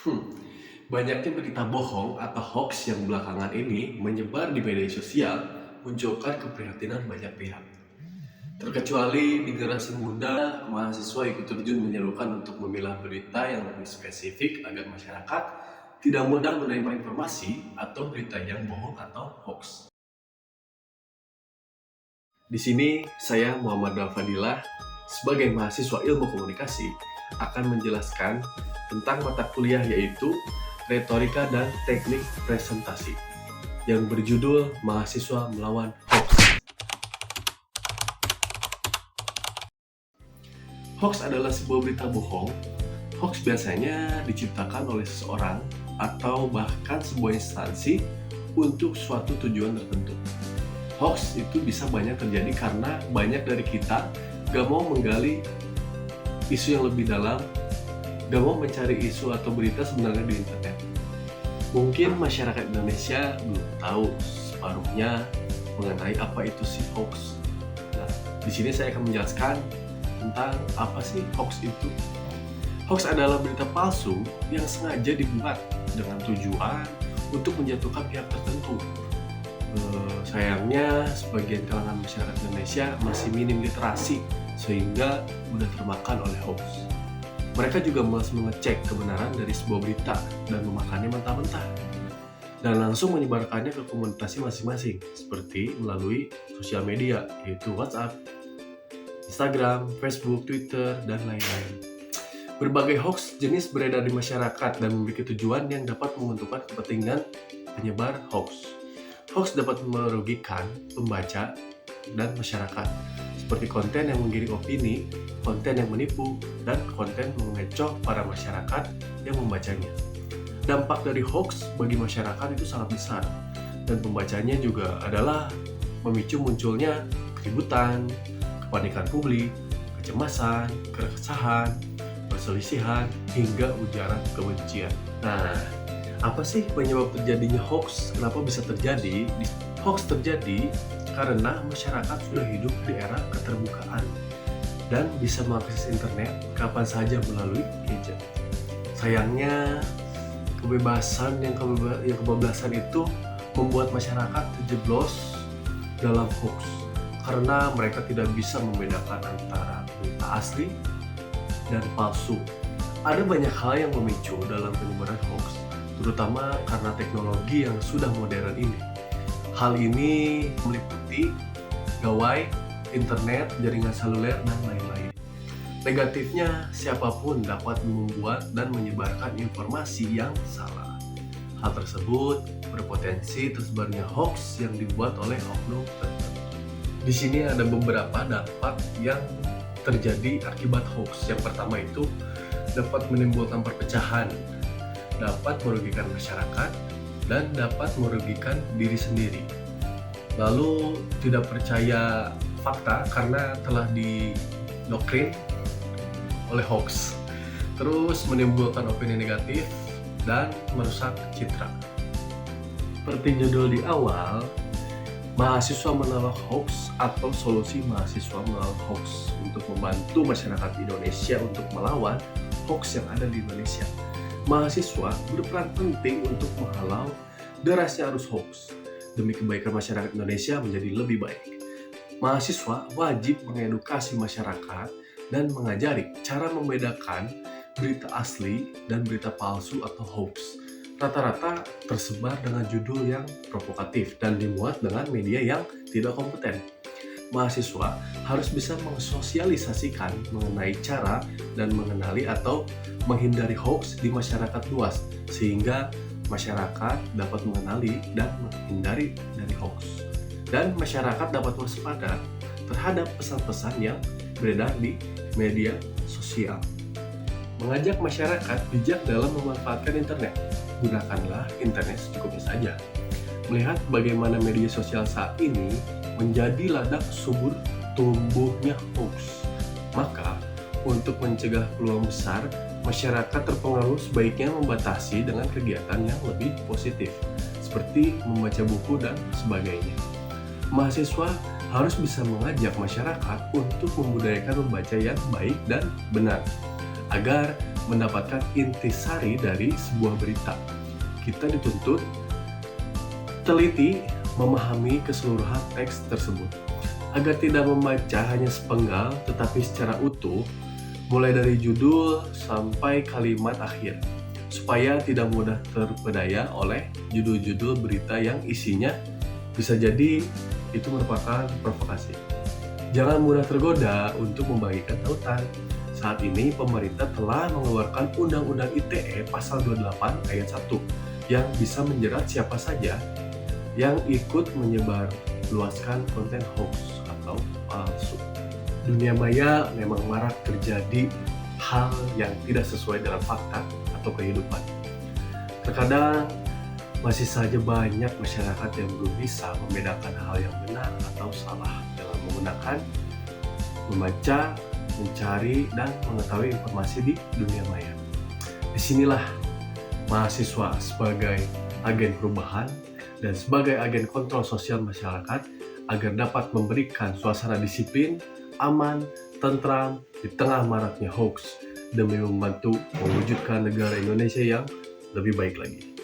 Hmm, Banyaknya berita bohong atau hoax yang belakangan ini menyebar di media sosial munculkan keprihatinan banyak pihak. Terkecuali di generasi muda, mahasiswa ikut terjun menyerukan untuk memilah berita yang lebih spesifik agar masyarakat tidak mudah menerima informasi atau berita yang bohong atau hoax. Di sini saya Muhammad Fadilah sebagai mahasiswa ilmu komunikasi akan menjelaskan tentang mata kuliah yaitu retorika dan teknik presentasi yang berjudul Mahasiswa Melawan Hoax. Hoax adalah sebuah berita bohong. Hoax biasanya diciptakan oleh seseorang atau bahkan sebuah instansi untuk suatu tujuan tertentu. Hoax itu bisa banyak terjadi karena banyak dari kita gak mau menggali isu yang lebih dalam, gak mau mencari isu atau berita sebenarnya di internet. Mungkin masyarakat Indonesia belum tahu separuhnya mengenai apa itu si hoax. Nah, di sini saya akan menjelaskan tentang apa sih hoax itu. Hoax adalah berita palsu yang sengaja dibuat dengan tujuan untuk menjatuhkan pihak tertentu. Sayangnya, sebagian kalangan masyarakat Indonesia masih minim literasi sehingga mudah termakan oleh hoax. Mereka juga malas mengecek kebenaran dari sebuah berita dan memakannya mentah-mentah dan langsung menyebarkannya ke komunitas masing-masing seperti melalui sosial media yaitu WhatsApp, Instagram, Facebook, Twitter, dan lain-lain. Berbagai hoax jenis beredar di masyarakat dan memiliki tujuan yang dapat menguntungkan kepentingan penyebar hoax. Hoax dapat merugikan pembaca dan masyarakat, seperti konten yang menggiring opini, konten yang menipu, dan konten mengecoh para masyarakat yang membacanya. Dampak dari hoax bagi masyarakat itu sangat besar, dan pembacanya juga adalah memicu munculnya keributan, kepanikan publik, kecemasan, keresahan, perselisihan, hingga ujaran kebencian. Nah, apa sih penyebab terjadinya hoax? Kenapa bisa terjadi? Hoax terjadi karena masyarakat sudah hidup di era keterbukaan dan bisa mengakses internet kapan saja melalui gadget. Sayangnya, kebablasan itu membuat masyarakat terjeblos dalam hoax karena mereka tidak bisa membedakan antara berita asli dan palsu. Ada banyak hal yang memicu dalam penyebaran hoax, terutama karena teknologi yang sudah modern ini. Hal ini meliputi gawai, internet, jaringan seluler, dan lain-lain. Negatifnya, siapapun dapat membuat dan menyebarkan informasi yang salah. Hal tersebut berpotensi tersebarnya hoax yang dibuat oleh oknum tertentu. Di sini ada beberapa dampak yang terjadi akibat hoax. Yang pertama itu dapat menimbulkan perpecahan, dapat merugikan masyarakat, dan dapat merugikan diri sendiri. Lalu tidak percaya fakta karena telah didoktrin oleh hoax. Terus menimbulkan opini negatif dan merusak citra. Seperti judul di awal, mahasiswa menolak hoax atau solusi mahasiswa menolak hoax untuk membantu masyarakat Indonesia untuk melawan hoax yang ada di Indonesia. Mahasiswa berperan penting untuk menghalau derasnya arus hoax demi kebaikan masyarakat Indonesia menjadi lebih baik. Mahasiswa wajib mengedukasi masyarakat dan mengajari cara membedakan berita asli dan berita palsu atau hoax. Rata-rata tersebar dengan judul yang provokatif dan dimuat dengan media yang tidak kompeten. Mahasiswa harus bisa mensosialisasikan mengenai cara dan mengenali atau menghindari hoax di masyarakat luas, sehingga masyarakat dapat mengenali dan menghindari dari hoax. Dan masyarakat dapat waspada terhadap pesan-pesan yang beredar di media sosial. Mengajak masyarakat bijak dalam memanfaatkan internet. Gunakanlah internet secukupnya saja. Melihat bagaimana media sosial saat ini menjadi ladang subur tumbuhnya hoax, maka untuk mencegah peluang besar masyarakat terpengaruh sebaiknya membatasi dengan kegiatan yang lebih positif, seperti membaca buku dan sebagainya. Mahasiswa harus bisa mengajak masyarakat untuk membudayakan membaca yang baik dan benar, agar mendapatkan intisari dari sebuah berita. Kita dituntut teliti memahami keseluruhan teks tersebut, agar tidak membaca hanya sepenggal tetapi secara utuh, mulai dari judul sampai kalimat akhir, supaya tidak mudah terpedaya oleh judul-judul berita yang isinya bisa jadi itu merupakan provokasi. Jangan mudah tergoda untuk membagikan tautan. Saat ini pemerintah telah mengeluarkan Undang-Undang ITE pasal 28 ayat 1 yang bisa menjerat siapa saja yang ikut menyebarluaskan konten hoax atau palsu. Dunia maya memang marak terjadi hal yang tidak sesuai dengan fakta atau kehidupan. Terkadang masih saja banyak masyarakat yang belum bisa membedakan hal yang benar atau salah dalam menggunakan, membaca, mencari, dan mengetahui informasi di dunia maya. Disinilah mahasiswa sebagai agen perubahan dan sebagai agen kontrol sosial masyarakat agar dapat memberikan suasana disiplin, aman, tentram di tengah maraknya hoax demi membantu mewujudkan negara Indonesia yang lebih baik lagi.